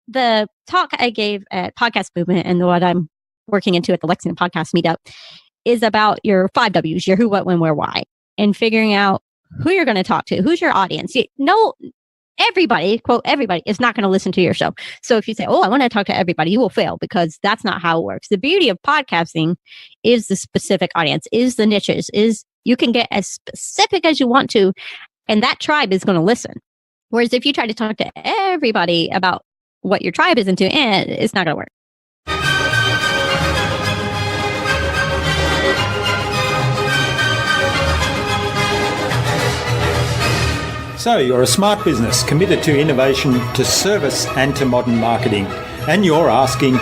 the talk I gave at Podcast Movement and what I'm working into at the Lexington Podcast Meetup is about your 5 W's, your who, what, when, where, why, and figuring out who you're going to talk to, who's your audience. Everybody, quote, everybody is not going to listen to your show. So if you say, I want to talk to everybody, you will fail because that's not how it works. The beauty of podcasting is the specific audience, is the niches, is you can get as specific as you want to, and that tribe is going to listen. Whereas if you try to talk to everybody about what your tribe is into, it's not going to work. So you're a smart business committed to innovation, to service and to modern marketing. And you're asking,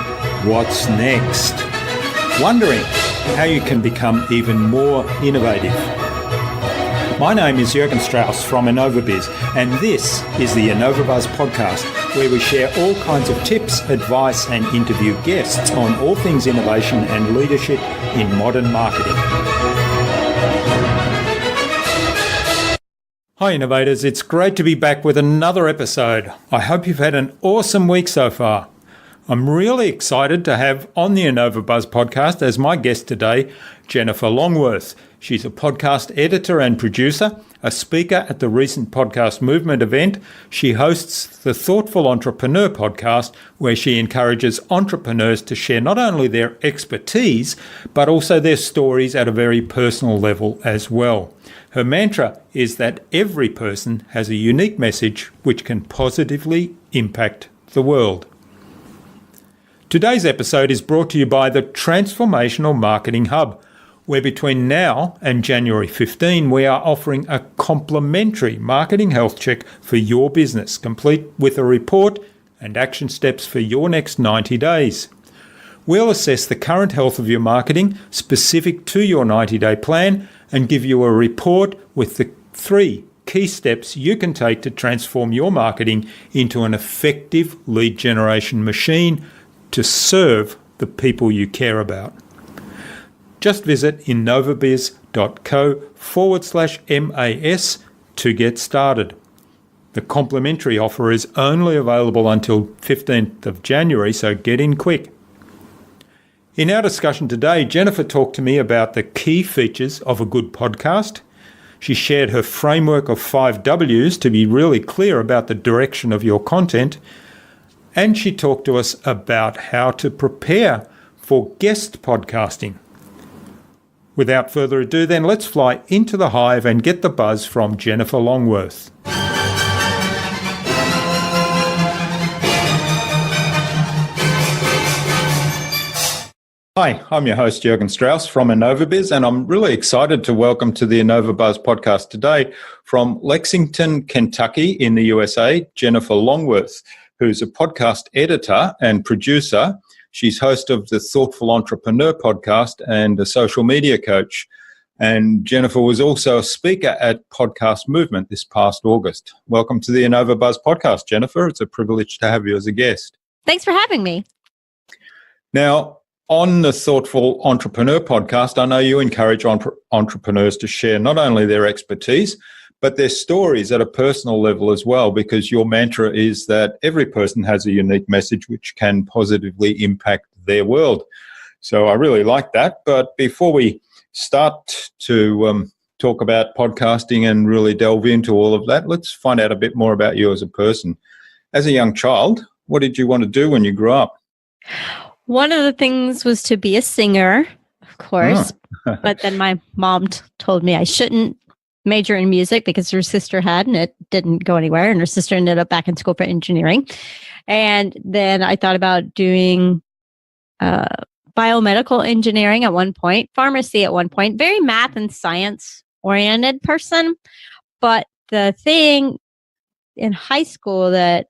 what's next? Wondering how you can become even more innovative. My name is Jürgen Strauss from InnovaBuzz, and this is the InnovaBuzz podcast, where we share all kinds of tips, advice and interview guests on all things innovation and leadership in modern marketing. Hi innovators, it's great to be back with another episode. I hope you've had an awesome week so far. I'm really excited to have on the InnovaBuzz podcast as my guest today, Jennifer Longworth. She's a podcast editor and producer, a speaker at the recent Podcast Movement event. She hosts the Thoughtful Entrepreneur podcast, where she encourages entrepreneurs to share not only their expertise, but also their stories at a very personal level as well. Her mantra is that every person has a unique message which can positively impact the world. Today's episode is brought to you by the Transformational Marketing Hub, where between now and January 15, we are offering a complimentary marketing health check for your business, complete with a report and action steps for your next 90 days. We'll assess the current health of your marketing specific to your 90-day plan and give you a report with the 3 key steps you can take to transform your marketing into an effective lead generation machine to serve the people you care about. Just visit innovabizz.co/MAS to get started. The complimentary offer is only available until 15th of January, so get in quick. In our discussion today, Jennifer talked to me about the key features of a good podcast. She shared her framework of 5 W's to be really clear about the direction of your content. And she talked to us about how to prepare for guest podcasting. Without further ado, then let's fly into the hive and get the buzz from Jennifer Longworth. Hi, I'm your host, Jürgen Strauss from InnovaBuzz, and I'm really excited to welcome to the InnovaBuzz podcast today from Lexington, Kentucky in the USA, Jennifer Longworth, who's a podcast editor and producer. She's host of the Thoughtful Entrepreneur podcast and a social media coach. And Jennifer was also a speaker at Podcast Movement this past August. Welcome to the InnovaBuzz podcast, Jennifer. It's a privilege to have you as a guest. Thanks for having me. Now, on the Thoughtful Entrepreneur podcast, I know you encourage entrepreneurs to share not only their expertise, but their stories at a personal level as well, because your mantra is that every person has a unique message which can positively impact their world. So I really like that. But before we start to talk about podcasting and really delve into all of that, let's find out a bit more about you as a person. As a young child, what did you want to do when you grew up? One of the things was to be a singer, of course, but then my mom told me I shouldn't major in music because her sister had, and it didn't go anywhere. And her sister ended up back in school for engineering. And then I thought about doing biomedical engineering at one point, pharmacy at one point, very math and science oriented person. But the thing in high school that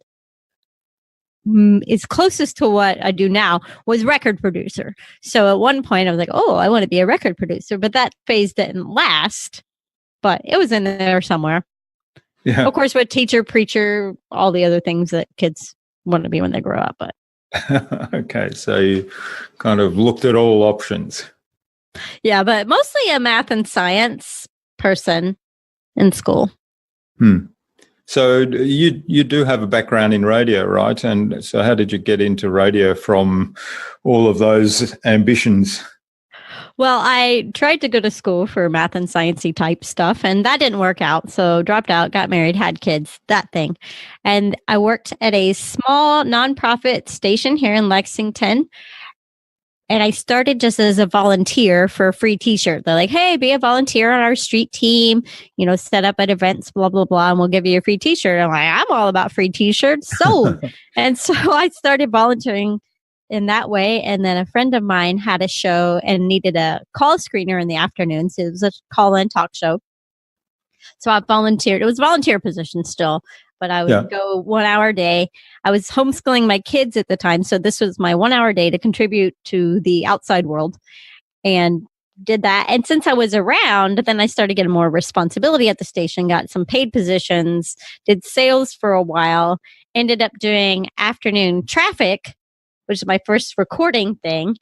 is closest to what I do now was record producer. So at one point I was like, I want to be a record producer, but that phase didn't last, but it was in there somewhere. Yeah. Of course, with teacher, preacher, all the other things that kids want to be when they grow up. But okay. So you kind of looked at all options. Yeah, but mostly a math and science person in school. So you do have a background in radio, right? And so how did you get into radio from all of those ambitions? Well, I tried to go to school for math and sciencey type stuff, and that didn't work out. So dropped out, got married, had kids, that thing. And I worked at a small nonprofit station here in Lexington. And I started just as a volunteer for a free t-shirt. They're like, hey, be a volunteer on our street team, set up at events, blah, blah, blah, and we'll give you a free t-shirt. I'm like, I'm all about free t-shirts. Sold. And so I started volunteering in that way. And then a friend of mine had a show and needed a call screener in the afternoon. So it was a call-in talk show. So I volunteered. It was a volunteer position still, but I would go 1 hour a day. I was homeschooling my kids at the time. So this was my 1 hour a day to contribute to the outside world, and did that. And since I was around, then I started getting more responsibility at the station, got some paid positions, did sales for a while, ended up doing afternoon traffic, which is my first recording thing,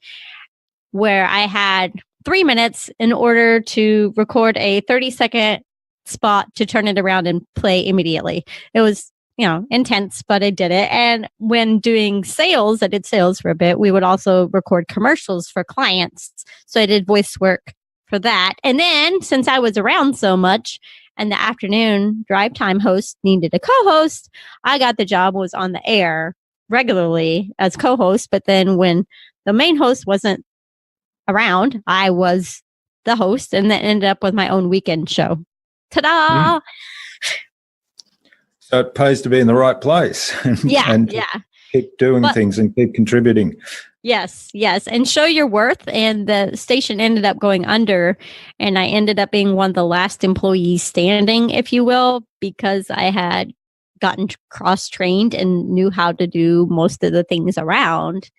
where I had 3 minutes in order to record a 30-second spot to turn it around and play immediately. It was, intense, but I did it. And when doing sales, I did sales for a bit. We would also record commercials for clients. So I did voice work for that. And then since I was around so much and the afternoon drive time host needed a co-host, I got the job, was on the air regularly as co-host. But then when the main host wasn't around, I was the host, and then ended up with my own weekend show. Ta-da! So it pays to be in the right place and keep doing things and keep contributing. Yes. And show your worth. And the station ended up going under, and I ended up being one of the last employees standing, if you will, because I had gotten cross-trained and knew how to do most of the things around.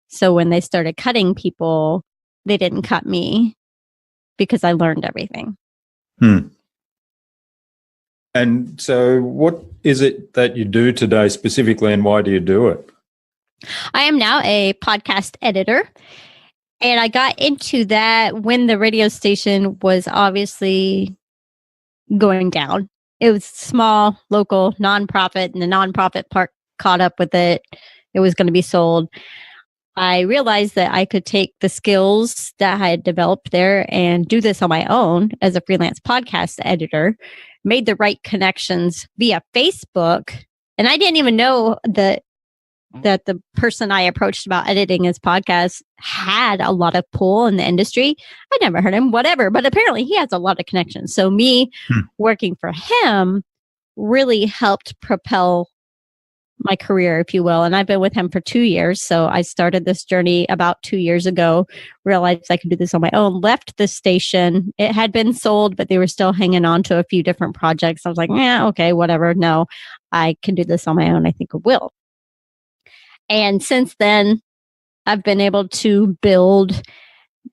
So when they started cutting people, they didn't cut me because I learned everything. And so what is it that you do today specifically, and why do you do it? I am now a podcast editor, and I got into that when the radio station was obviously going down. It was small, local, nonprofit, and the nonprofit part caught up with it. It was going to be sold. I realized that I could take the skills that I had developed there and do this on my own as a freelance podcast editor, made the right connections via Facebook. And I didn't even know that the person I approached about editing his podcast had a lot of pull in the industry. I never heard him, whatever, but apparently he has a lot of connections. So me working for him really helped propel my career, if you will. And I've been with him for 2 years. So I started this journey about 2 years ago, realized I could do this on my own, left the station. It had been sold, but they were still hanging on to a few different projects. I was like, okay, whatever. No, I can do this on my own. I think I will. And since then, I've been able to build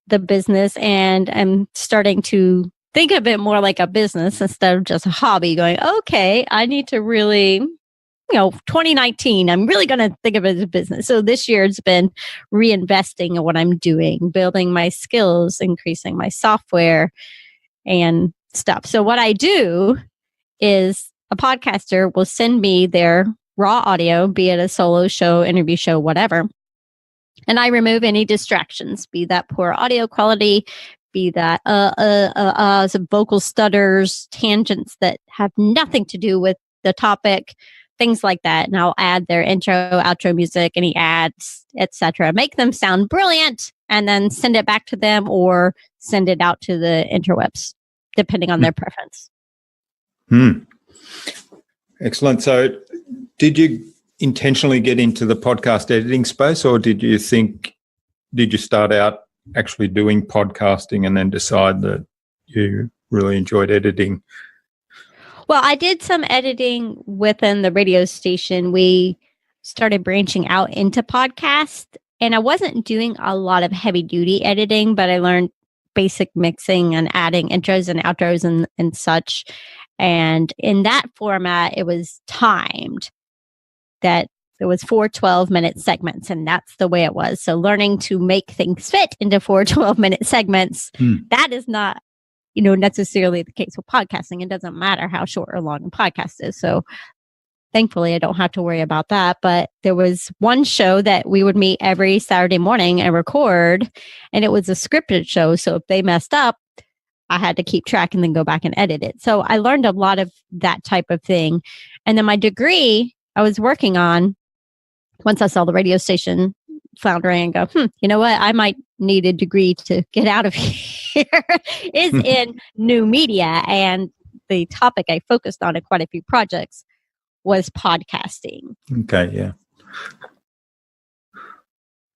the business, and I'm starting to think of it more like a business instead of just a hobby, going, okay, I need to really 2019, I'm really going to think of it as a business. So this year it's been reinvesting in what I'm doing, building my skills, increasing my software and stuff. So what I do is a podcaster will send me their raw audio, be it a solo show, interview show, whatever. And I remove any distractions, be that poor audio quality, be that some vocal stutters, tangents that have nothing to do with the topic, things like that. And I'll add their intro, outro music, any ads, etc. Make them sound brilliant, and then send it back to them or send it out to the interwebs, depending on their preference. Excellent. So did you intentionally get into the podcast editing space, or did you start out actually doing podcasting and then decide that you really enjoyed editing? Well, I did some editing within the radio station. We started branching out into podcasts, and I wasn't doing a lot of heavy duty editing, but I learned basic mixing and adding intros and outros and such. And in that format, it was timed, that it was 4 12-minute segments, and that's the way it was. So learning to make things fit into 4 12-minute segments, that is not necessarily the case with podcasting. It doesn't matter how short or long a podcast is. So thankfully, I don't have to worry about that. But there was one show that we would meet every Saturday morning and record, and it was a scripted show. So if they messed up, I had to keep track and then go back and edit it. So I learned a lot of that type of thing. And then my degree I was working on, once I saw the radio station floundering and go, you know what? I might need a degree to get out of here, is in new media. And the topic I focused on in quite a few projects was podcasting. Okay, yeah.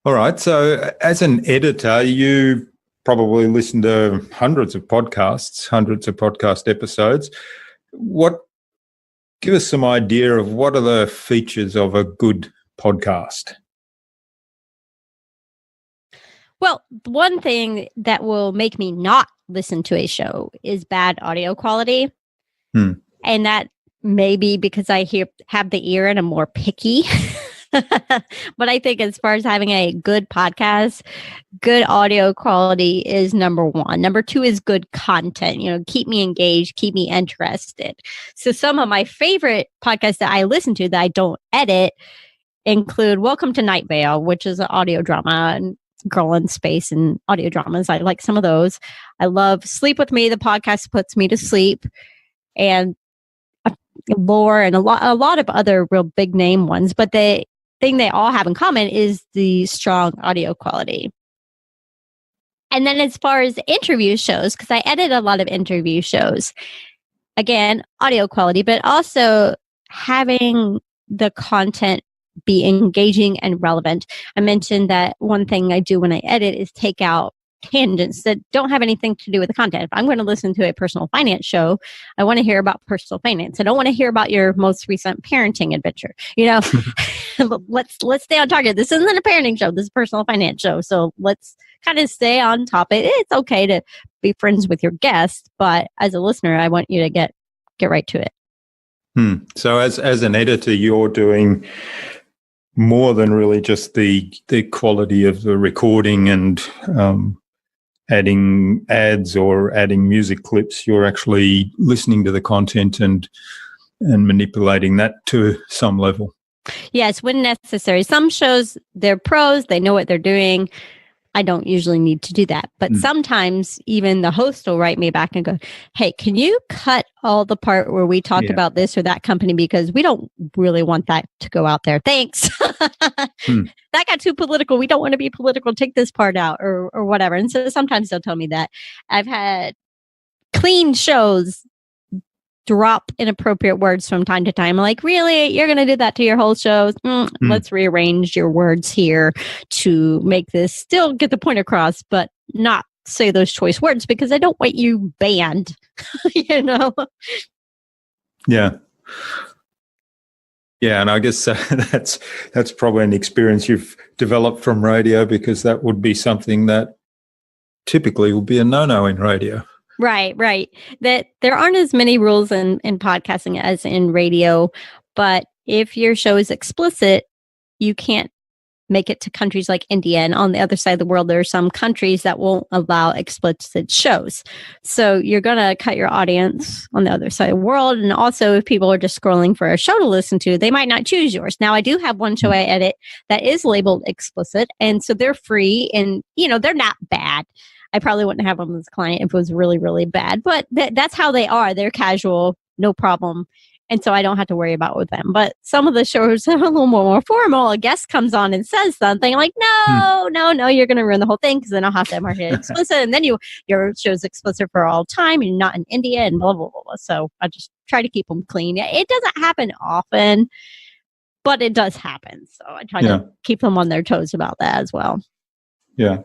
All right. So as an editor, you probably listen to hundreds of podcast episodes. Give us some idea of what are the features of a good podcast? Well, one thing that will make me not listen to a show is bad audio quality. And that may be because I have the ear and I'm more picky. But I think as far as having a good podcast, good audio quality is number one. Number two is good content, keep me engaged, keep me interested. So some of my favorite podcasts that I listen to that I don't edit include Welcome to Night Vale, which is an audio drama and girl in space and audio dramas. I like some of those. I love Sleep With Me. The podcast puts me to sleep. And Lore and a lot of other real big name ones. But the thing they all have in common is the strong audio quality. And then as far as interview shows, because I edit a lot of interview shows, again, audio quality, but also having the content be engaging and relevant. I mentioned that one thing I do when I edit is take out tangents that don't have anything to do with the content. If I'm going to listen to a personal finance show, I want to hear about personal finance. I don't want to hear about your most recent parenting adventure. Let's stay on target. This isn't a parenting show. This is a personal finance show. So let's kind of stay on topic. It's okay to be friends with your guests, but as a listener, I want you to get right to it. So as an editor, you're doing more than really just the quality of the recording and adding ads or adding music clips. You're actually listening to the content and manipulating that to some level. Yes, when necessary. Some shows, they're pros, they know what they're doing. I don't usually need to do that. But sometimes even the host will write me back and go, hey, can you cut all the part where we talked about this or that company, because we don't really want that to go out there. Thanks. That got too political. We don't want to be political. Take this part out or whatever. And so sometimes they'll tell me that. I've had clean shows drop inappropriate words from time to time. Like, really? You're going to do that to your whole show? Let's rearrange your words here to make this still get the point across, but not say those choice words, because I don't want you banned, Yeah. Yeah, and I guess that's probably an experience you've developed from radio, because that would be something that typically would be a no-no in radio. Right. That there aren't as many rules in podcasting as in radio, but if your show is explicit, you can't make it to countries like India. And on the other side of the world, there are some countries that won't allow explicit shows. So you're going to cut your audience on the other side of the world. And also, if people are just scrolling for a show to listen to, they might not choose yours. Now, I do have one show I edit that is labeled explicit. And so they're free and, they're not bad. I probably wouldn't have them as a client if it was really, really bad. But that's how they are. They're casual, no problem. And so I don't have to worry about with them. But some of the shows are a little more formal. A guest comes on and says something like, no, you're going to ruin the whole thing, because then I'll have to mark it explicit. And then your show's explicit for all time and you're not in India and blah, blah, blah, blah. So I just try to keep them clean. It doesn't happen often, but it does happen. So I try to keep them on their toes about that as well. Yeah.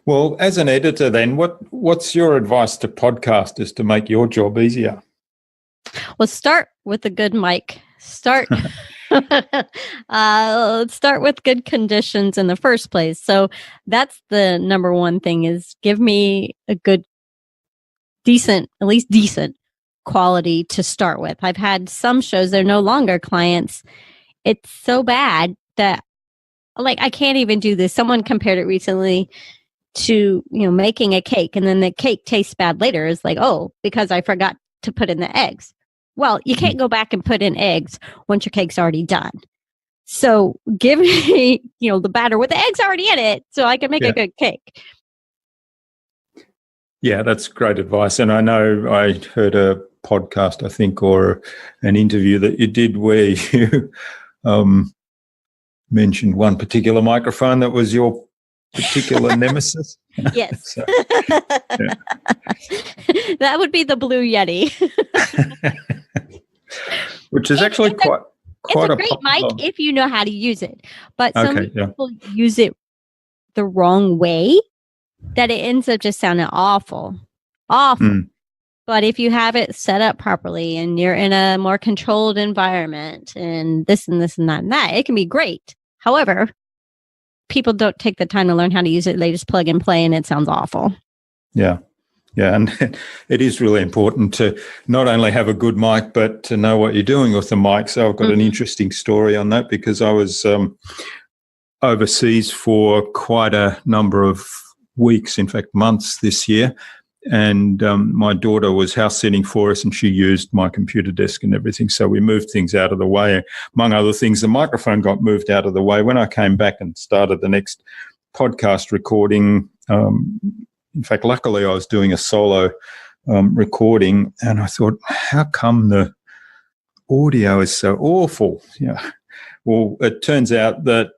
Well, as an editor then, what's your advice to podcasters to make your job easier? Well, start with a good mic. Start with good conditions in the first place. So that's the number one thing, is give me a good, at least decent quality to start with. I've had some shows, they're no longer clients. It's so bad that I can't even do this. Someone compared it recently to, making a cake, and then the cake tastes bad later is like, oh, because I forgot to put in the eggs. Well, you can't go back and put in eggs once your cake's already done. So give me, the batter with the eggs already in it so I can make a good cake. Yeah, that's great advice. And I know I heard a podcast, I think, or an interview that you did where you mentioned one particular microphone that was your particular nemesis. Yes. That would be the Blue Yeti. Which is actually quite a great mic if you know how to use it. But some people use it the wrong way that it ends up just sounding awful. But if you have it set up properly and you're in a more controlled environment and this and this and that and that, it can be great. However, people don't take the time to learn how to use it. They just plug and play and it sounds awful. Yeah. Yeah. And it is really important to not only have a good mic, but to know what you're doing with the mic. So I've got an interesting story on that because I was overseas for quite a number of weeks, in fact, months this year. And my daughter was house sitting for us and she used my computer desk and everything. So we moved things out of the way. Among other things, the microphone got moved out of the way. When I came back and started the next podcast recording, in fact, luckily I was doing a solo recording and I thought, how come the audio is so awful? Yeah. Well, it turns out that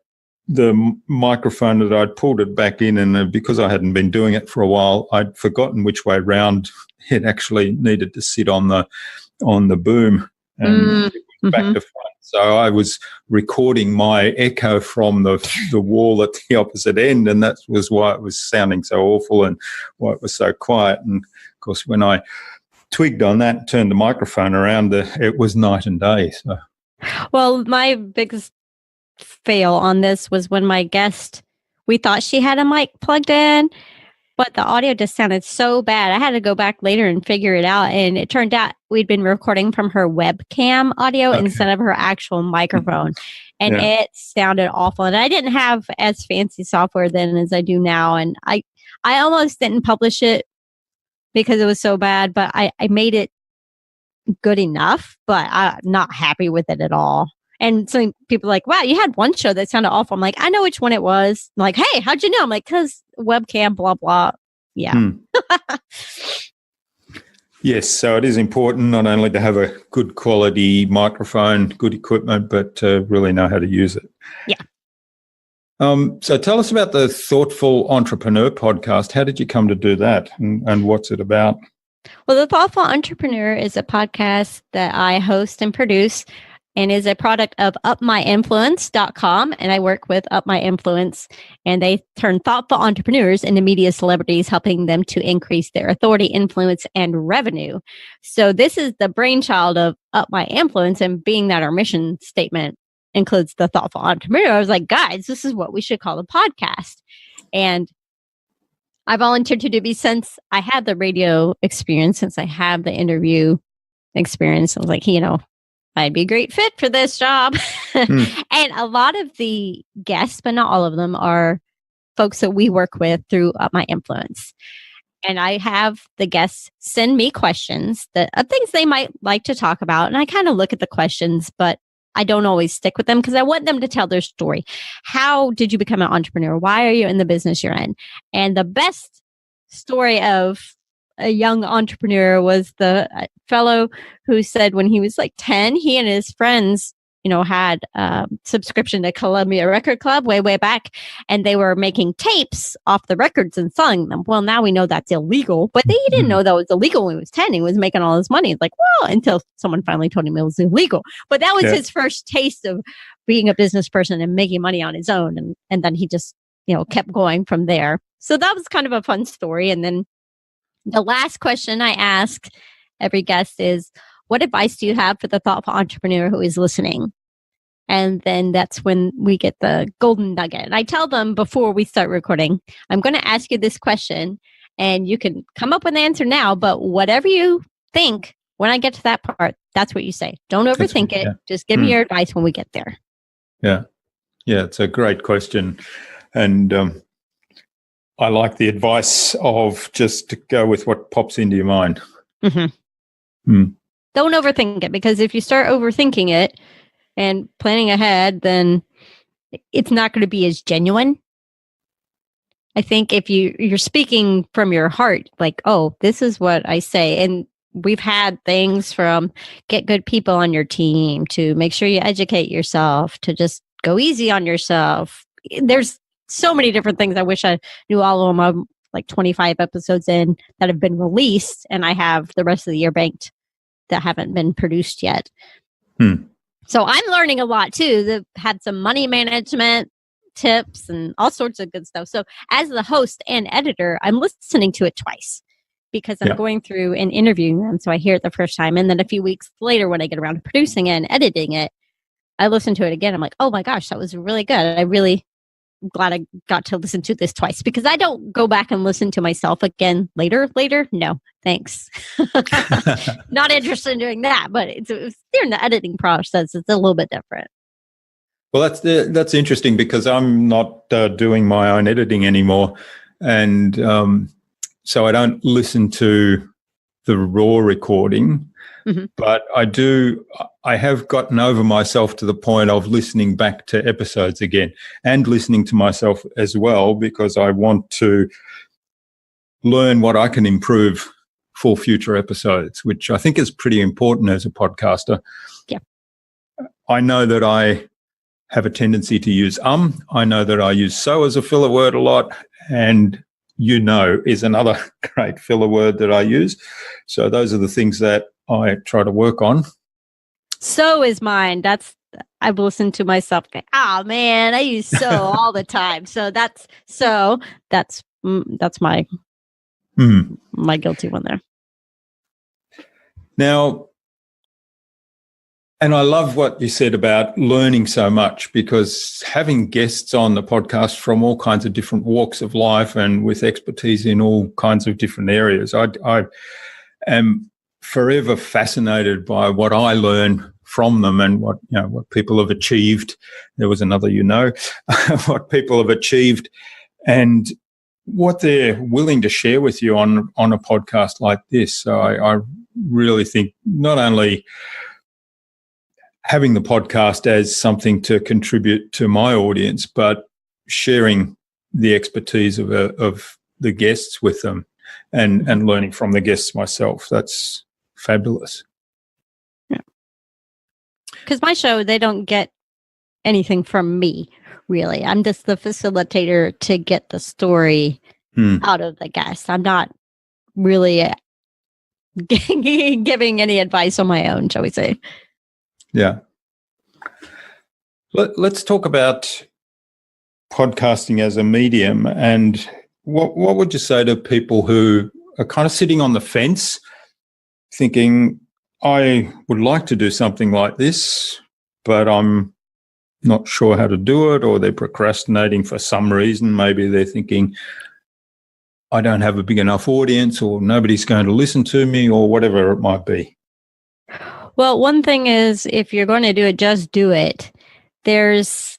the microphone that I'd pulled it back in, and because I hadn't been doing it for a while, I'd forgotten which way round it actually needed to sit on the boom and back to front. So I was recording my echo from the wall at the opposite end, and that was why it was sounding so awful and why it was so quiet. And of course, when I twigged on that, turned the microphone around, it was night and day. So, well, my biggest fail on this was when my guest, we thought she had a mic plugged in, but the audio just sounded so bad. I had to go back later and figure it out. And it turned out we'd been recording from her webcam audio instead of her actual microphone. And it sounded awful. And I didn't have as fancy software then as I do now. And I almost didn't publish it because it was so bad, but I made it good enough, but I'm not happy with it at all. And some people are like, wow, you had one show that sounded awful. I'm like, I know which one it was. I'm like, hey, how'd you know? I'm like, because webcam, blah, blah. Yeah. Yes, so it is important not only to have a good quality microphone, good equipment, but to really know how to use it. Yeah. So tell us about the Thoughtful Entrepreneur podcast. How did you come to do that and what's it about? Well, the Thoughtful Entrepreneur is a podcast that I host and produce and is a product of upmyinfluence.com. And I work with Up My Influence, and they turn thoughtful entrepreneurs into media celebrities, helping them to increase their authority, influence, and revenue. So this is the brainchild of Up My Influence, and being that our mission statement includes the thoughtful entrepreneur, I was like, guys, this is what we should call a podcast. And I volunteered to do it since I had the radio experience, since I have the interview experience. I was like, I'd be a great fit for this job. And a lot of the guests, but not all of them, are folks that we work with through Up My Influence. And I have the guests send me questions of things they might like to talk about. And I kind of look at the questions, but I don't always stick with them because I want them to tell their story. How did you become an entrepreneur? Why are you in the business you're in? And the best story of a young entrepreneur was the fellow who said when he was like 10, he and his friends, had subscription to Columbia Record Club way back, and they were making tapes off the records and selling them. Well, now we know that's illegal, but he didn't know that was illegal when he was 10. He was making all his money. It's like, well, until someone finally told him it was illegal. But that was his first taste of being a business person and making money on his own. And then he just, kept going from there. So that was kind of a fun story. And then the last question I ask every guest is, what advice do you have for the thoughtful entrepreneur who is listening? And then that's when we get the golden nugget. And I tell them before we start recording, I'm going to ask you this question and you can come up with an answer now, but whatever you think, when I get to that part, that's what you say. Don't overthink it. Just give me your advice when we get there. Yeah. Yeah, it's a great question. And I like the advice of just to go with what pops into your mind. Mm-hmm. Don't overthink it, because if you start overthinking it and planning ahead, then it's not going to be as genuine. I think if you're speaking from your heart, like, oh, this is what I say. And we've had things from get good people on your team to make sure you educate yourself to just go easy on yourself. There's so many different things. I wish I knew all of them. I'm like 25 episodes in that have been released, and I have the rest of the year banked that haven't been produced yet. So I'm learning a lot too. They've had some money management tips and all sorts of good stuff. So as the host and editor, I'm listening to it twice because I'm going through and interviewing them. So I hear it the first time. And then a few weeks later, when I get around to producing it and editing it, I listen to it again. I'm like, oh my gosh, that was really good. I really glad I got to listen to this twice, because I don't go back and listen to myself again later. No, thanks. Not interested in doing that, but it's during the editing process, it's a little bit different. Well, that's interesting, because I'm not doing my own editing anymore. And so I don't listen to the raw recording, but I have gotten over myself to the point of listening back to episodes again and listening to myself as well, because I want to learn what I can improve for future episodes, which I think is pretty important as a podcaster. Yeah. I know that I have a tendency to use I know that I use so as a filler word a lot, and is another great filler word that I use. So those are the things that I try to work on. So is mine. I've listened to myself think, oh man, I use so all the time. So that's my my guilty one there. Now, and I love what you said about learning so much, because having guests on the podcast from all kinds of different walks of life and with expertise in all kinds of different areas, I am forever fascinated by what I learn from them and what people have achieved. There was another, what people have achieved and what they're willing to share with you on a podcast like this. So I really think not only having the podcast as something to contribute to my audience, but sharing the expertise of the guests with them and learning from the guests myself. That's fabulous. Yeah. Because my show, they don't get anything from me, really. I'm just the facilitator to get the story out of the guest. I'm not really giving any advice on my own, shall we say. Yeah. Let's talk about podcasting as a medium, and what would you say to people who are kind of sitting on the fence thinking, I would like to do something like this, but I'm not sure how to do it, or they're procrastinating for some reason. Maybe they're thinking, I don't have a big enough audience, or nobody's going to listen to me, or whatever it might be. Well, one thing is, if you're going to do it, just do it. There's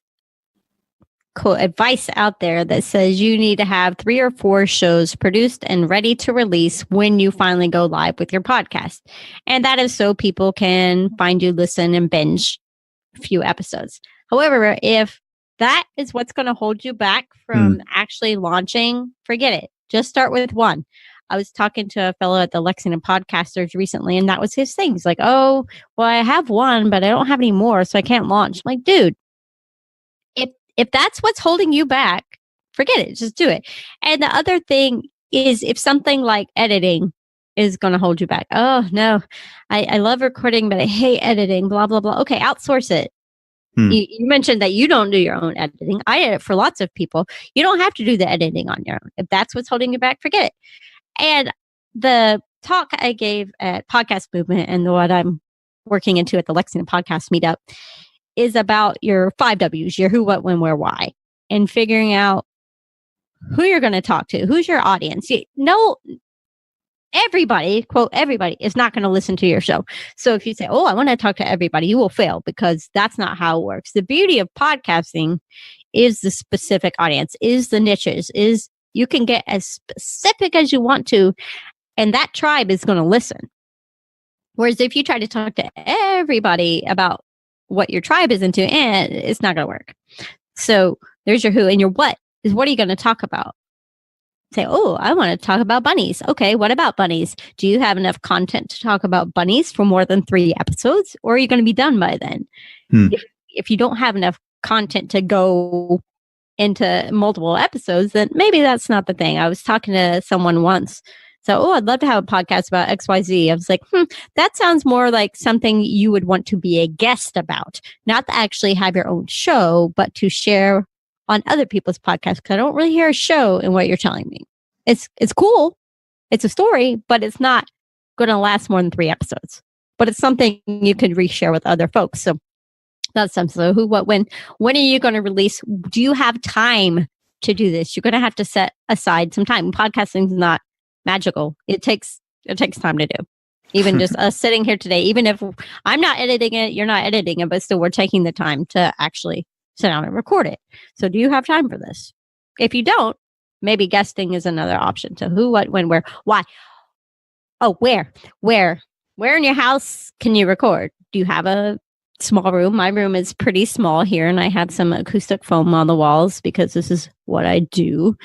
cool advice out there that says you need to have 3 or 4 shows produced and ready to release when you finally go live with your podcast. And that is so people can find you, listen, and binge a few episodes. However, if that is what's going to hold you back from actually launching, forget it. Just start with 1. I was talking to a fellow at the Lexington Podcasters recently, and that was his thing. He's like, oh, well, I have 1, but I don't have any more, so I can't launch. I'm like, dude, if that's what's holding you back, forget it. Just do it. And the other thing is, if something like editing is going to hold you back. Oh, no, I love recording, but I hate editing, blah, blah, blah. Okay, outsource it. You mentioned that you don't do your own editing. I edit for lots of people. You don't have to do the editing on your own. If that's what's holding you back, forget it. And the talk I gave at Podcast Movement and what I'm working into at the Lexington Podcast Meetup is about your 5 W's, your who, what, when, where, why, and figuring out who you're going to talk to, who's your audience. Everybody, quote, everybody is not going to listen to your show. So if you say, oh, I want to talk to everybody, you will fail, because that's not how it works. The beauty of podcasting is the specific audience, is the niches, is You can get as specific as you want to, and that tribe is going to listen. Whereas if you try to talk to everybody about what your tribe is into, it's not going to work. So there's your who, and your what is what are you going to talk about? Say, oh, I want to talk about bunnies. Okay, what about bunnies? Do you have enough content to talk about bunnies for more than 3 episodes? Or are you going to be done by then? If you don't have enough content to go into multiple episodes, then maybe that's not the thing. I was talking to someone once. So, I'd love to have a podcast about XYZ. I was like, that sounds more like something you would want to be a guest about, not to actually have your own show, but to share on other people's podcasts. Because I don't really hear a show in what you're telling me. It's cool. It's a story, but it's not going to last more than 3 episodes. But it's something you could reshare with other folks. So that's something. So who, what, when are you going to release? Do you have time to do this? You're going to have to set aside some time. Podcasting is not magical. It takes time to do. Even just us sitting here today, even if I'm not editing it, you're not editing it, but still we're taking the time to actually sit down and record it. So do you have time for this? If you don't, maybe guesting is another option. So who, what, when, where, why? Oh, where in your house can you record? Do you have a small room? My room is pretty small here, and I have some acoustic foam on the walls because this is what I do.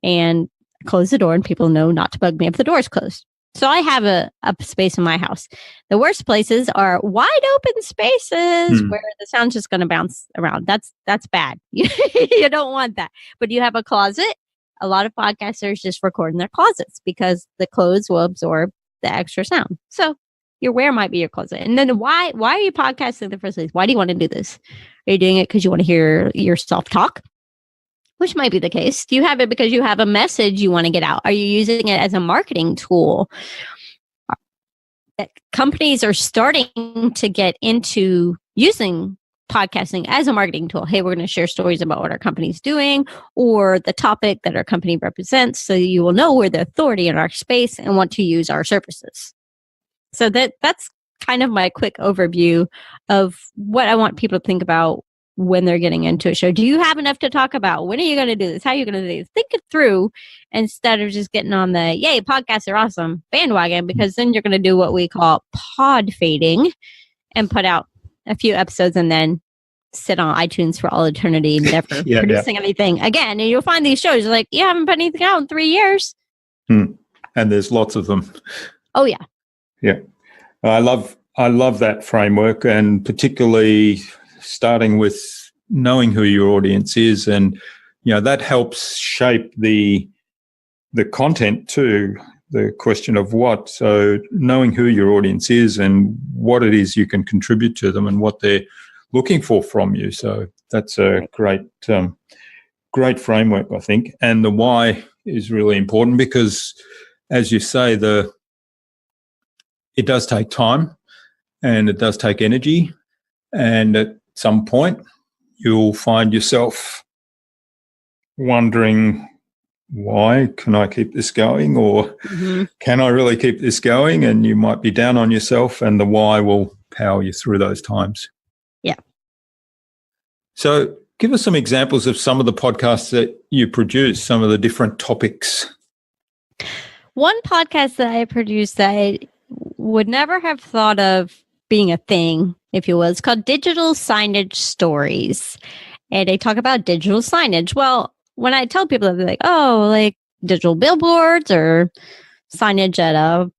And close the door, and people know not to bug me if the door is closed. So I have a space in my house. The worst places are wide open spaces where the sound's just going to bounce around. That's bad. You don't want that. But you have a closet. A lot of podcasters just record in their closets because the clothes will absorb the extra sound. So your where might be your closet. And then why are you podcasting in the first place? Why do you want to do this? Are you doing it because you want to hear yourself talk? Which might be the case. Do you have it because you have a message you want to get out? Are you using it as a marketing tool? Companies are starting to get into using podcasting as a marketing tool. Hey, we're going to share stories about what our company's doing or the topic that our company represents, so you will know we're the authority in our space and want to use our services. So that's kind of my quick overview of what I want people to think about when they're getting into a show. Do you have enough to talk about? When are you going to do this? How are you going to do this? Think it through instead of just getting on the, yay, podcasts are awesome bandwagon, because then you're going to do what we call pod fading and put out a few episodes and then sit on iTunes for all eternity, never producing anything again. And you'll find these shows like, you haven't put anything out in 3 years. And there's lots of them. Oh, yeah. Yeah. I love that framework, and particularly starting with knowing who your audience is, and that helps shape the content too. The question of what, so knowing who your audience is and what it is you can contribute to them and what they're looking for from you. So that's a great framework, I think. And the why is really important because, as you say, it does take time and it does take energy, and at some point you'll find yourself wondering, why can I keep this going, or can I really keep this going? And you might be down on yourself, and the why will power you through those times. Yeah. So give us some examples of some of the podcasts that you produce, some of the different topics. One podcast that I produced that I would never have thought of being a thing, if you will, it's called Digital Signage Stories. And they talk about digital signage. Well, when I tell people, they're like, oh, like digital billboards or signage at a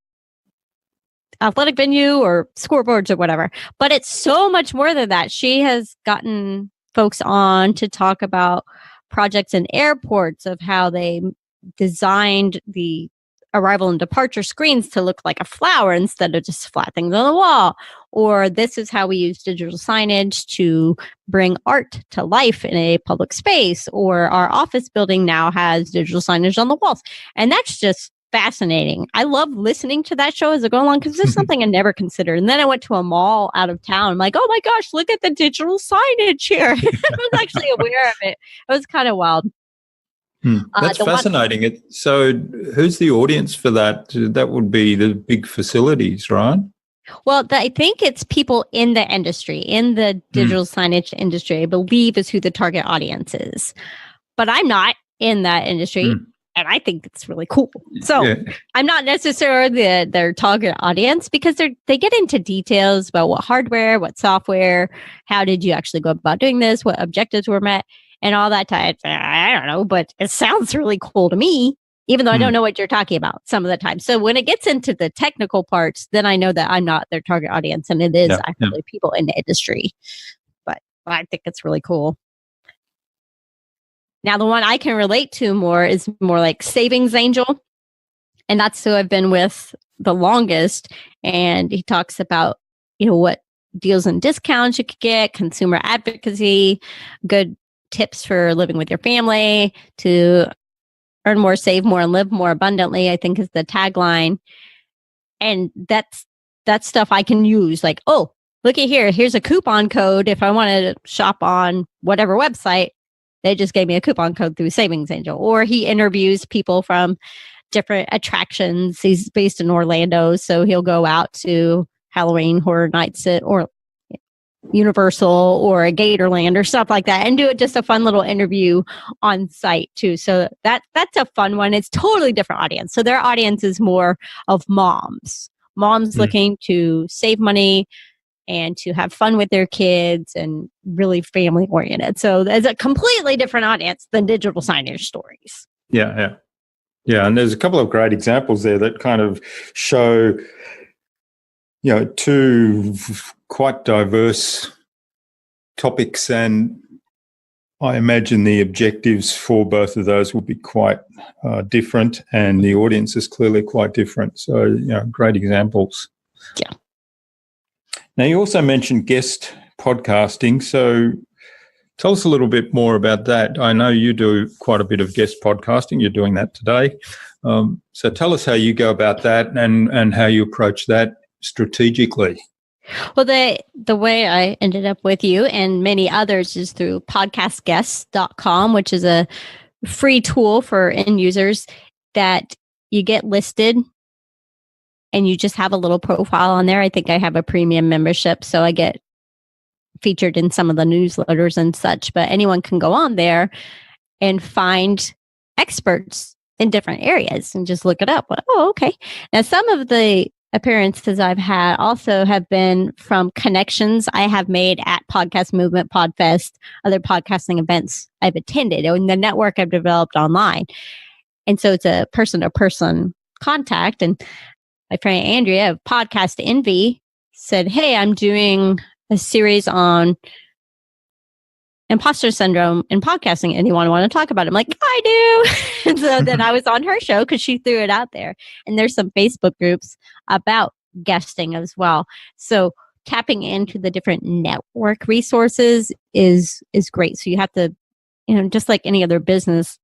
athletic venue or scoreboards or whatever. But it's so much more than that. She has gotten folks on to talk about projects in airports, of how they designed the arrival and departure screens to look like a flower instead of just flat things on the wall. Or this is how we use digital signage to bring art to life in a public space. Or our office building now has digital signage on the walls. And that's just fascinating. I love listening to that show as I go along because it's something I never considered. And then I went to a mall out of town. I'm like, oh my gosh, look at the digital signage here. I was actually aware of it. It was kind of wild. That's fascinating. So who's the audience for that? That would be the big facilities, right? Well, I think it's people in the industry, in the digital signage industry, I believe is who the target audience is. But I'm not in that industry. And I think it's really cool. So Yeah. I'm not necessarily their target audience because they get into details about what hardware, what software, how did you actually go about doing this, what objectives were met, and all that type. I don't know, but it sounds really cool to me, even though I don't know what you're talking about some of the time. So when it gets into the technical parts, then I know that I'm not their target audience, and it is actually people in the industry. But I think it's really cool. Now, the one I can relate to more is more like Savings Angel. And that's who I've been with the longest. And he talks about, what deals and discounts you could get, consumer advocacy, good tips for living with your family, to earn more, save more, and live more abundantly, I think is the tagline. And that's stuff I can use. Like, oh, look at here. Here's a coupon code. If I wanted to shop on whatever website, they just gave me a coupon code through Savings Angel. Or he interviews people from different attractions. He's based in Orlando, so he'll go out to Halloween Horror Nights at or Universal or a Gatorland or stuff like that, and do it just a fun little interview on site too. So that's a fun one. It's totally different audience. So their audience is more of moms looking to save money and to have fun with their kids and really family oriented. So there's a completely different audience than digital signage stories. Yeah. And there's a couple of great examples there that kind of show, two quite diverse topics. And I imagine the objectives for both of those will be quite different, and the audience is clearly quite different. So, great examples. Yeah. Now, you also mentioned guest podcasting. So tell us a little bit more about that. I know you do quite a bit of guest podcasting. You're doing that today. So tell us how you go about that and how you approach that strategically. Well, the way I ended up with you and many others is through podcastguests.com, which is a free tool for end users that you get listed and you just have a little profile on there. I think I have a premium membership, so I get featured in some of the newsletters and such, but anyone can go on there and find experts in different areas and just look it up. Oh, okay. Now, some of the appearances I've had also have been from connections I have made at Podcast Movement, Podfest, other podcasting events I've attended, and the network I've developed online. And so it's a person-to-person contact. And my friend Andrea of Podcast Envy said, hey, I'm doing a series on imposter syndrome in podcasting. Anyone want to talk about it? I'm like, I do. And so then I was on her show because she threw it out there. And there's some Facebook groups about guesting as well. So tapping into the different network resources is great. So you have to, just like any other business,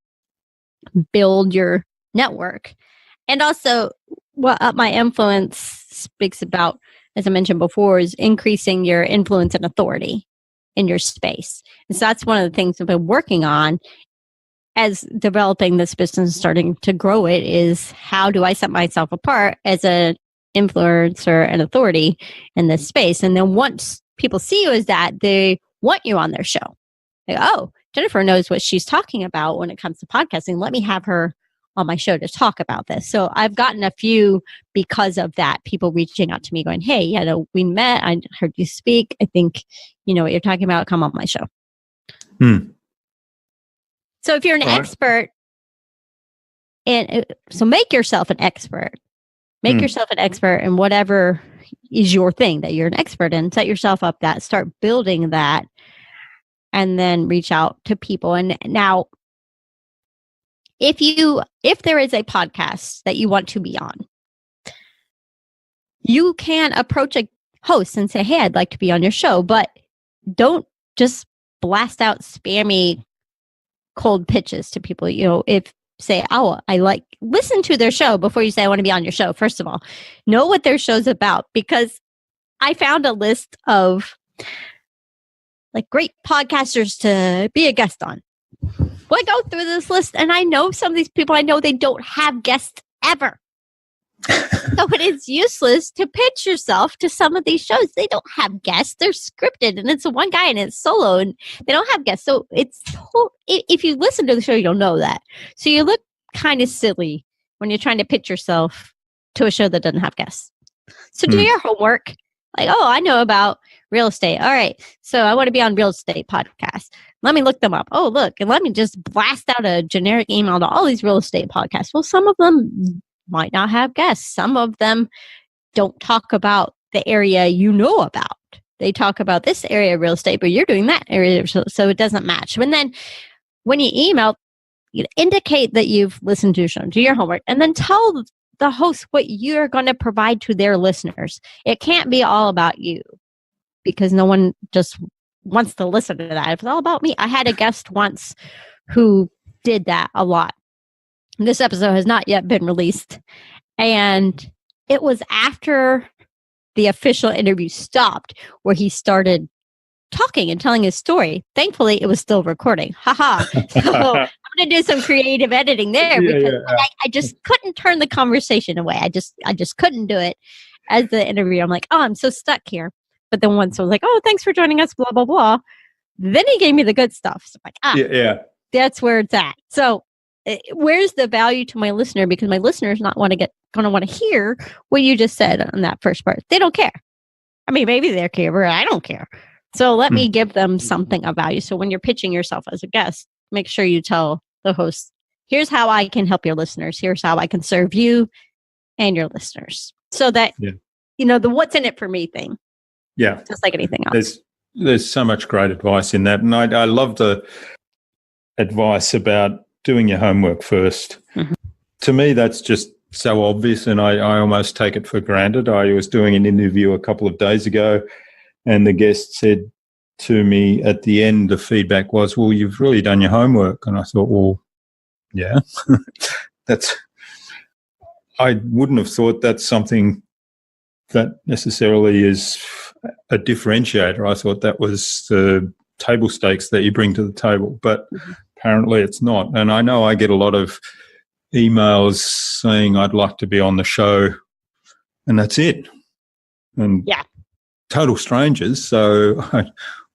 build your network. And also what Up My Influence speaks about, as I mentioned before, is increasing your influence and authority in your space. And so that's one of the things I've been working on as developing this business, starting to grow it, is how do I set myself apart as an influencer and authority in this space? And then once people see you as that, they want you on their show. Like, oh, Jennifer knows what she's talking about when it comes to podcasting. Let me have her on my show to talk about this. So I've gotten a few because of that, people reaching out to me going, hey, we met, I heard you speak. I think you know what you're talking about. Come on my show. So if you're an expert, and so make yourself an expert. Make yourself an expert in whatever is your thing that you're an expert in. Set yourself up that, start building that, and then reach out to people. And now, if there is a podcast that you want to be on, you can approach a host and say, hey, I'd like to be on your show, but don't just blast out spammy cold pitches to people. If say, oh, listen to their show before you say, I want to be on your show. First of all, know what their show's about, because I found a list of great podcasters to be a guest on. Well, I go through this list and I know some of these people, they don't have guests ever. So it is useless to pitch yourself to some of these shows. They don't have guests. They're scripted and it's one guy and it's solo and they don't have guests. So if you listen to the show, you'll know that. So you look kind of silly when you're trying to pitch yourself to a show that doesn't have guests. So do your homework. Like, oh, I know about real estate. All right. So I want to be on real estate podcast. Let me look them up. Oh, look. And let me just blast out a generic email to all these real estate podcasts. Well, some of them might not have guests. Some of them don't talk about the area you know about. They talk about this area of real estate, but you're doing that area. So it doesn't match. And then when you email, you indicate that you've listened to your show, do your homework, and then tell the host what you're going to provide to their listeners. It can't be all about you because no one just wants to listen to that. If it's all about me. I had a guest once who did that a lot. This episode has not yet been released. And it was after the official interview stopped where he started talking and telling his story. Thankfully, it was still recording. Haha. So I'm going to do some creative editing there because I just couldn't turn the conversation away. I just couldn't do it. As the interviewer, I'm like, oh, I'm so stuck here. But then once I was like, oh, thanks for joining us, blah, blah, blah. Then he gave me the good stuff. So I'm like, that's where it's at. So where's the value to my listener? Because my listener is not going to want to hear what you just said on that first part. They don't care. I mean, maybe they care, but I don't care. So let me give them something of value. So when you're pitching yourself as a guest, make sure you tell the host, here's how I can help your listeners. Here's how I can serve you and your listeners. So that, the what's in it for me thing. Yeah. Just like anything else. There's so much great advice in that. And I love the advice about doing your homework first. Mm-hmm. To me, that's just so obvious, and I almost take it for granted. I was doing an interview a couple of days ago, and the guest said to me at the end, the feedback was, well, you've really done your homework. And I thought, well, yeah, I wouldn't have thought that's something that necessarily is a differentiator. I thought that was the table stakes that you bring to the table, but apparently it's not. And I know I get a lot of emails saying I'd like to be on the show, and that's it. And total strangers. So,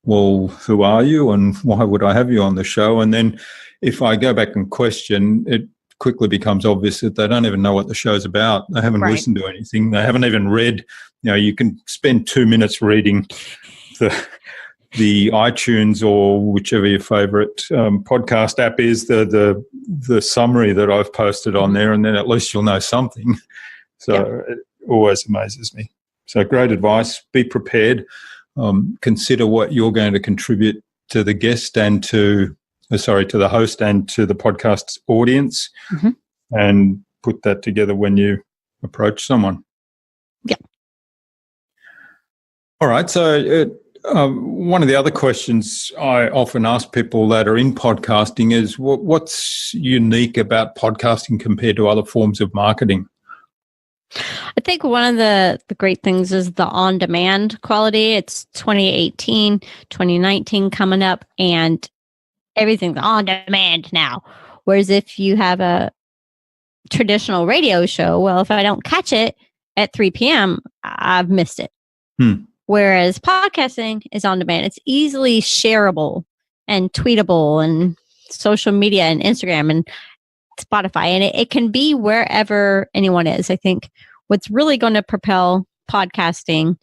well, who are you and why would I have you on the show? And then if I go back and question, it quickly becomes obvious that they don't even know what the show's about. They haven't listened to anything. They haven't even read. You can spend 2 minutes reading the iTunes or whichever your favorite podcast app is, the summary that I've posted on there, and then at least you'll know something. So it always amazes me. So great advice. Be prepared. Consider what you're going to contribute to the guest and to the host and to the podcast's audience, and put that together when you approach someone. Yeah. All right. So one of the other questions I often ask people that are in podcasting is what's unique about podcasting compared to other forms of marketing? I think one of the great things is the on-demand quality. It's 2018, 2019 coming up, and everything's on demand now. Whereas if you have a traditional radio show, well, if I don't catch it at 3 p.m., I've missed it. Whereas podcasting is on demand. It's easily shareable and tweetable and social media and Instagram and Spotify. And it can be wherever anyone is. I think what's really going to propel podcasting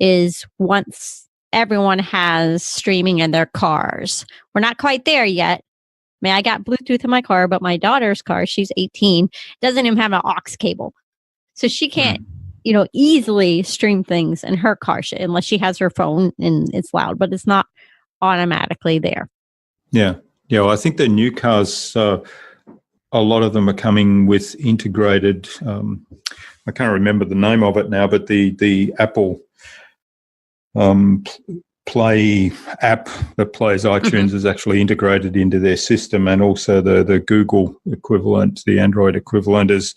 is once everyone has streaming in their cars. We're not quite there yet. I mean, I got Bluetooth in my car, but my daughter's car, she's 18, doesn't even have an aux cable. So she can't, easily stream things in her car unless she has her phone and it's loud, but it's not automatically there. Yeah. Yeah. Well, I think the new cars, a lot of them are coming with integrated, I can't remember the name of it now, but the Apple Play app that plays iTunes is actually integrated into their system, and also the Google equivalent, the Android equivalent is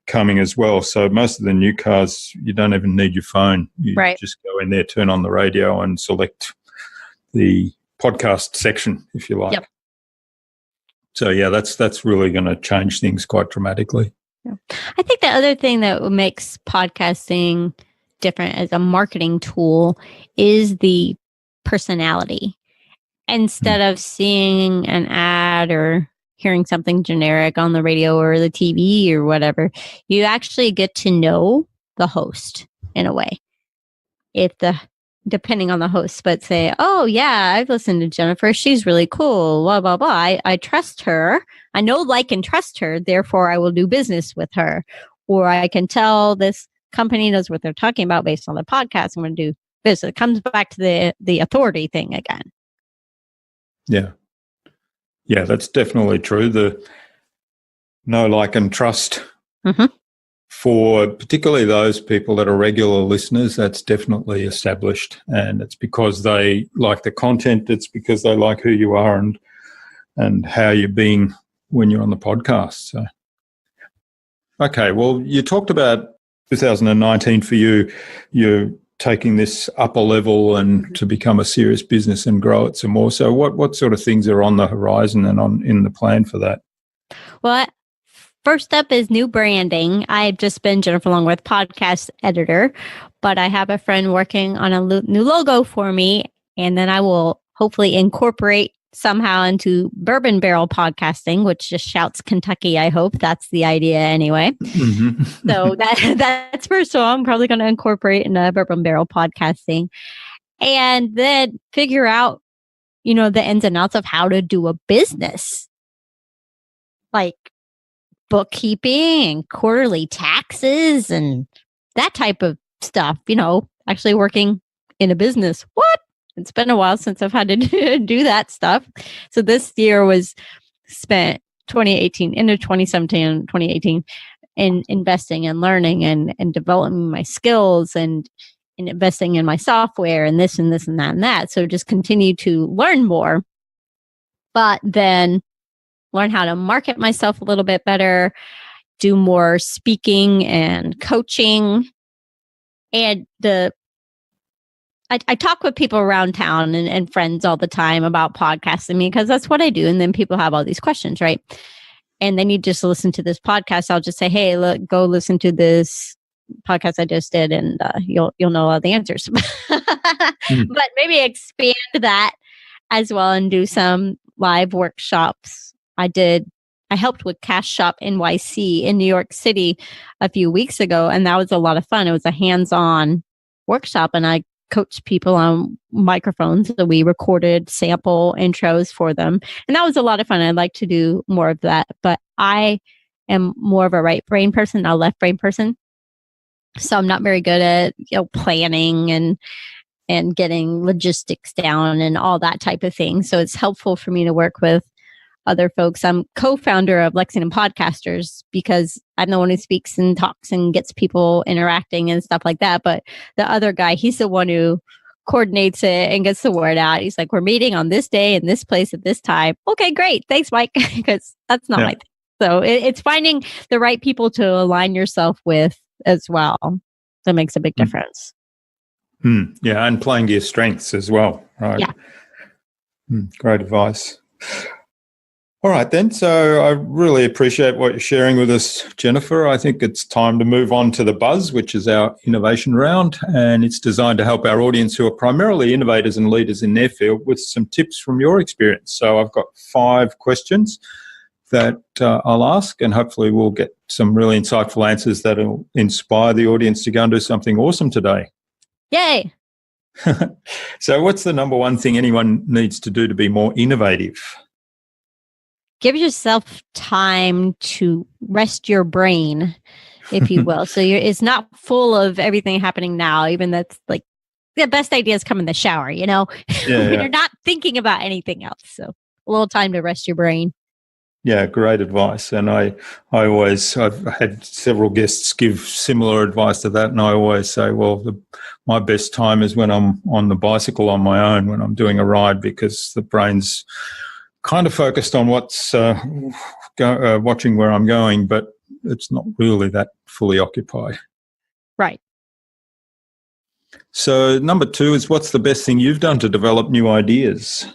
coming as well. So most of the new cars, you don't even need your phone. You just go in there, turn on the radio and select the podcast section, if you like. Yep. So, that's really going to change things quite dramatically. Yeah. I think the other thing that makes podcasting different as a marketing tool is the personality. Instead of seeing an ad or hearing something generic on the radio or the TV or whatever. You actually get to know the host in a way. Depending on the host, but say, oh yeah, I've listened to Jennifer. She's really cool. Blah, blah, blah. I trust her. I know, like, and trust her. Therefore, I will do business with her. Or I can tell this company knows what they're talking about based on the podcast. I'm going to do business. It comes back to the authority thing again. Yeah. Yeah, that's definitely true. The know, like, and trust for particularly those people that are regular listeners, that's definitely established. And it's because they like the content. It's because they like who you are and how you're being when you're on the podcast. So, okay, well, you talked about 2019 for you. You're taking this upper level and to become a serious business and grow it some more. So what sort of things are on the horizon and in the plan for that? Well, first up is new branding. I've just been Jennifer Longworth podcast editor, but I have a friend working on a new logo for me, and then I will hopefully incorporate somehow into bourbon barrel podcasting, which just shouts Kentucky. I hope that's the idea anyway. So that's first. So I'm probably going to incorporate in a bourbon barrel podcasting, and then figure out, the ins and outs of how to do a business, like bookkeeping and quarterly taxes and that type of stuff. Actually working in a business. What? It's been a while since I've had to do that stuff. So this year was spent 2018 into 2017 and 2018 in investing and learning and developing my skills and investing in my software and this and this and that and that. So just continue to learn more, but then learn how to market myself a little bit better, do more speaking and coaching. And I talk with people around town and friends all the time about podcasting because that's what I do. And then people have all these questions, right? And they need just to listen to this podcast. I'll just say, hey, look, go listen to this podcast I just did, and you'll know all the answers. But maybe expand that as well and do some live workshops. I helped with Cash Shop NYC in New York City a few weeks ago, and that was a lot of fun. It was a hands-on workshop, and I coached people on microphones. So we recorded sample intros for them. And that was a lot of fun. I'd like to do more of that. But I am more of a right brain person, not a left brain person. So I'm not very good at planning and getting logistics down and all that type of thing. So it's helpful for me to work with other folks. I'm co-founder of Lexington Podcasters because I'm the one who speaks and talks and gets people interacting and stuff like that. But the other guy, he's the one who coordinates it and gets the word out. He's like, we're meeting on this day in this place at this time. Okay, great. Thanks, Mike. Because that's not my thing. So it's finding the right people to align yourself with as well. That makes a big difference. Yeah, and playing to your strengths as well. Right. Yeah. Great advice. All right, then. So I really appreciate what you're sharing with us, Jennifer. I think it's time to move on to the Buzz, which is our innovation round, and it's designed to help our audience who are primarily innovators and leaders in their field with some tips from your experience. So I've got 5 questions that I'll ask, and hopefully we'll get some really insightful answers that will inspire the audience to go and do something awesome today. Yay! So what's the number one thing anyone needs to do to be more innovative? Give yourself time to rest your brain, if you will. So it's not full of everything happening now, even that's like the best ideas come in the shower, when you're not thinking about anything else. So a little time to rest your brain. Yeah, great advice. And I've had several guests give similar advice to that. And I always say, well, my best time is when I'm on the bicycle on my own, when I'm doing a ride, because the brain's kind of focused on what's watching where I'm going, but it's not really that fully occupied. Right. So number 2 is, what's the best thing you've done to develop new ideas?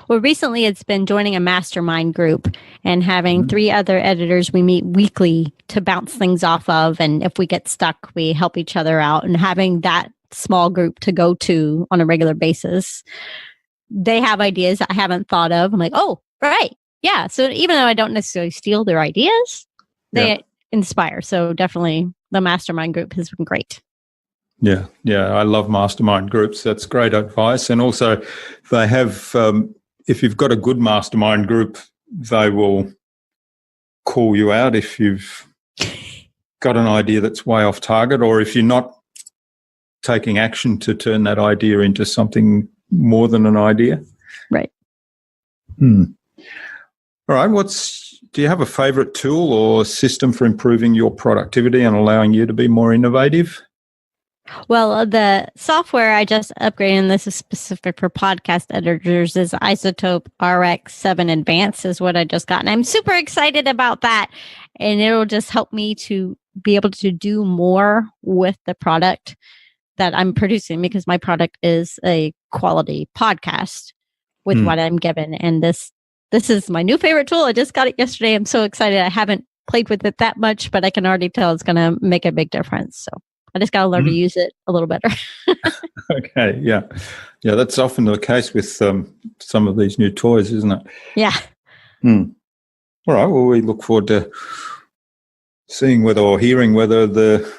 Well, recently it's been joining a mastermind group and having 3 other editors we meet weekly to bounce things off of. And if we get stuck, we help each other out, and having that small group to go to on a regular basis. They have ideas I haven't thought of. I'm like, oh, Right. Yeah. So even though I don't necessarily steal their ideas, they inspire. So definitely the mastermind group has been great. Yeah. I love mastermind groups. That's great advice. And also, they have, if you've got a good mastermind group, they will call you out if you've got an idea that's way off target, or if you're not taking action to turn that idea into something more than an idea. Right. All right. Do you have a favorite tool or system for improving your productivity and allowing you to be more innovative? Well, the software I just upgraded, and this is specific for podcast editors, is Isotope RX7 Advanced is what I just got. And I'm super excited about that. And it'll just help me to be able to do more with the product that I'm producing, because my product is a quality podcast with what I'm given. And this is my new favorite tool. I just got it yesterday. I'm so excited. I haven't played with it that much, but I can already tell it's going to make a big difference. So I just got to learn to use it a little better. Okay. Yeah. That's often the case with some of these new toys, isn't it? Yeah. All right. Well, we look forward to seeing hearing whether the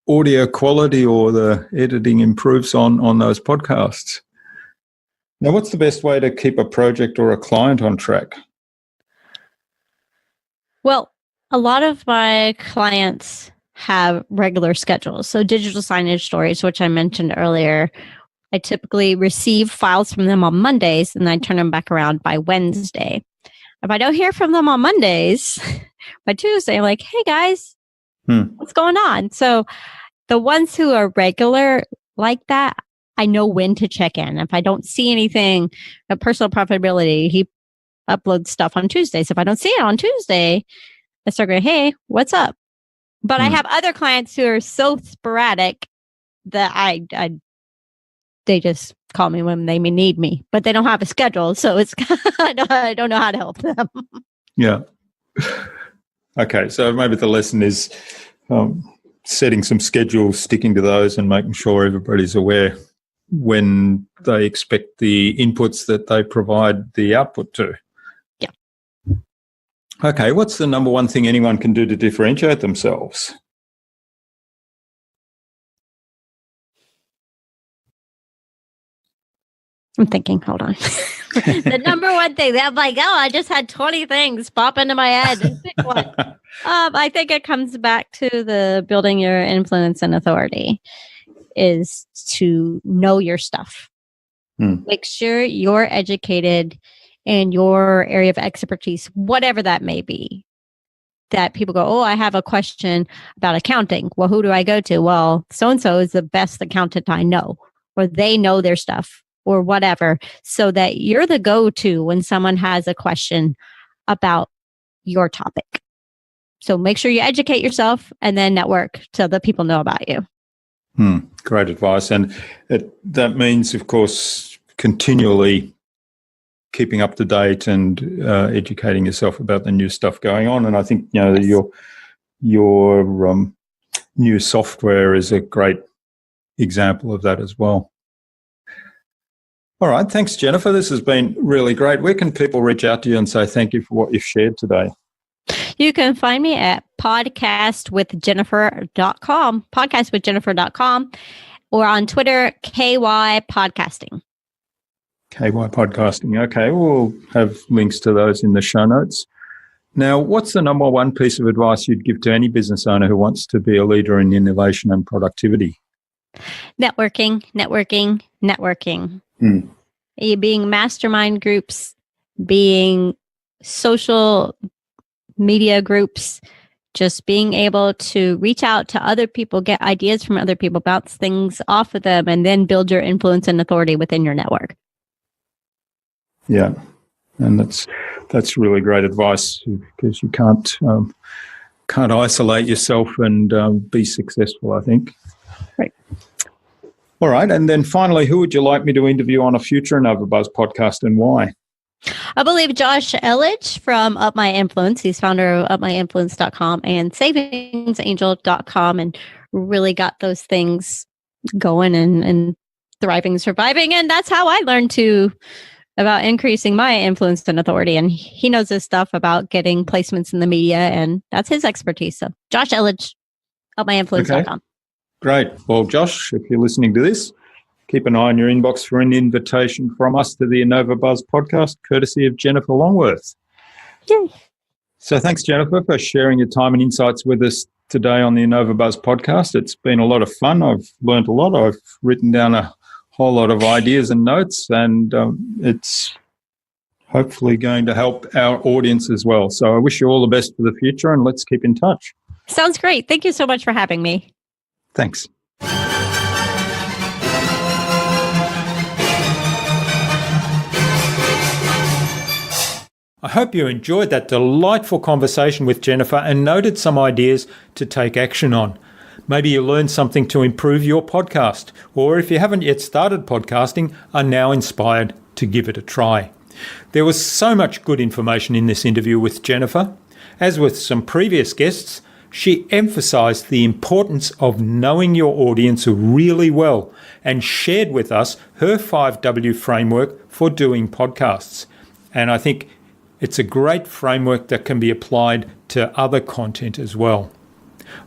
audio quality or the editing improves on those podcasts. Now, what's the best way to keep a project or a client on track? Well, a lot of my clients have regular schedules. So digital signage stories, which I mentioned earlier, I typically receive files from them on Mondays, and I turn them back around by Wednesday. If I don't hear from them on Mondays, by Tuesday, I'm like, hey guys, what's going on? So the ones who are regular like that, I know when to check in. If I don't see anything, personal profitability, he uploads stuff on Tuesdays. If I don't see it on Tuesday, I start going, hey, what's up? But I have other clients who are so sporadic that they just call me when they need me, but they don't have a schedule. So it's I don't know how to help them. Yeah. Okay. So maybe the lesson is setting some schedules, sticking to those, and making sure everybody's aware when they expect the inputs that they provide the output to. Yeah. Okay. What's the number one thing anyone can do to differentiate themselves? I'm thinking, hold on. The number one thing that I'm like, I just had 20 things pop into my head. Pick one. I think it comes back to the building your influence and authority is to know your stuff. Make sure you're educated in your area of expertise, whatever that may be. That people go, I have a question about accounting. Well, who do I go to? Well, so-and-so is the best accountant I know, or they know their stuff, or whatever, so that you're the go-to when someone has a question about your topic. So make sure you educate yourself and then network so that people know about you. Great advice. And that means, of course, continually keeping up to date and educating yourself about the new stuff going on. And I think, yes, your new software is a great example of that as well. All right. Thanks, Jennifer. This has been really great. Where can people reach out to you and say thank you for what you've shared today? You can find me at podcastwithjennifer.com, or on Twitter, KY Podcasting. KY Podcasting. Okay, we'll have links to those in the show notes. Now, what's the number one piece of advice you'd give to any business owner who wants to be a leader in innovation and productivity? Networking. Being mastermind groups, being social media groups, just being able to reach out to other people, get ideas from other people, bounce things off of them, and then build your influence and authority within your network. Yeah, and that's really great advice, because you can't isolate yourself and be successful, I think. Right. All right, and then finally, who would you like me to interview on a future InnovaBuzz podcast, and why? I believe Josh Elledge from Up My Influence. He's founder of upmyinfluence.com and savingsangel.com, and really got those things going and thriving, surviving. And that's how I learned to about increasing my influence and authority. And he knows his stuff about getting placements in the media, and that's his expertise. So Josh Elledge, helpmyinfluence.com. Okay. Great. Well, Josh, if you're listening to this, keep an eye on your inbox for an invitation from us to the InnovaBuzz podcast, courtesy of Jennifer Longworth. Yay. So thanks, Jennifer, for sharing your time and insights with us today on the InnovaBuzz podcast. It's been a lot of fun. I've learned a lot. I've written down a whole lot of ideas and notes, and it's hopefully going to help our audience as well. So I wish you all the best for the future, and let's keep in touch. Sounds great. Thank you so much for having me. Thanks. I hope you enjoyed that delightful conversation with Jennifer and noted some ideas to take action on. Maybe you learned something to improve your podcast, or if you haven't yet started podcasting, are now inspired to give it a try. There was so much good information in this interview with Jennifer. As with some previous guests, she emphasised the importance of knowing your audience really well and shared with us her 5W framework for doing podcasts. And I think it's a great framework that can be applied to other content as well.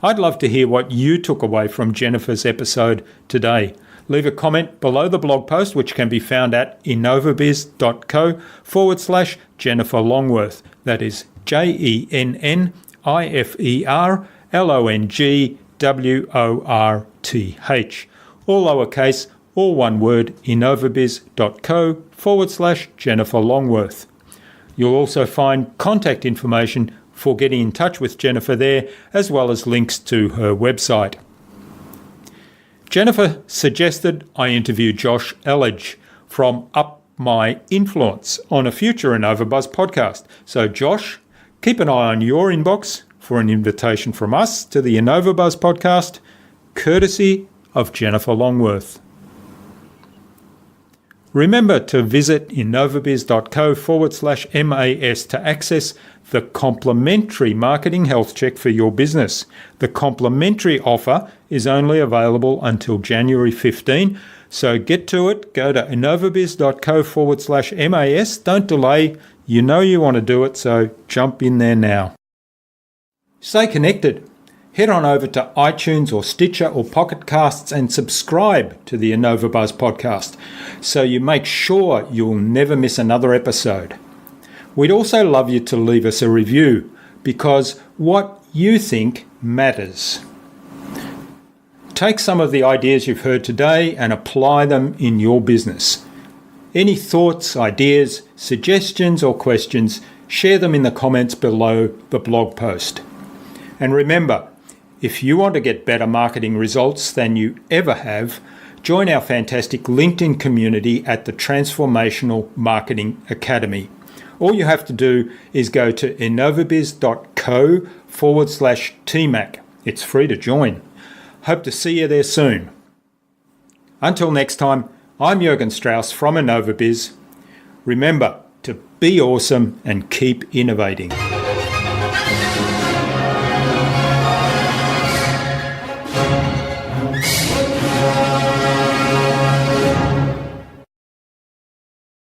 I'd love to hear what you took away from Jennifer's episode today. Leave a comment below the blog post, which can be found at innovabiz.co/Jennifer Longworth. That is JenniferLongworth. All lowercase, all one word, innovabiz.co/Jennifer Longworth. You'll also find contact information for getting in touch with Jennifer there, as well as links to her website. Jennifer suggested I interview Josh Elledge from Up My Influence on a future InnovaBuzz podcast. So Josh, keep an eye on your inbox for an invitation from us to the InnovaBuzz podcast, courtesy of Jennifer Longworth. Remember to visit innovabiz.co/MAS to access the complimentary marketing health check for your business. The complimentary offer is only available until January 15, so get to it. Go to innovabiz.co/MAS. Don't delay. You know you want to do it, so jump in there now. Stay connected. Head on over to iTunes or Stitcher or Pocket Casts and subscribe to the InnovaBuzz podcast so you make sure you'll never miss another episode. We'd also love you to leave us a review because what you think matters. Take some of the ideas you've heard today and apply them in your business. Any thoughts, ideas, suggestions or questions, share them in the comments below the blog post. And remember, if you want to get better marketing results than you ever have, join our fantastic LinkedIn community at the Transformational Marketing Academy. All you have to do is go to innovabiz.co/TMAC. It's free to join. Hope to see you there soon. Until next time, I'm Jürgen Strauss from InnovaBiz. Remember to be awesome and keep innovating.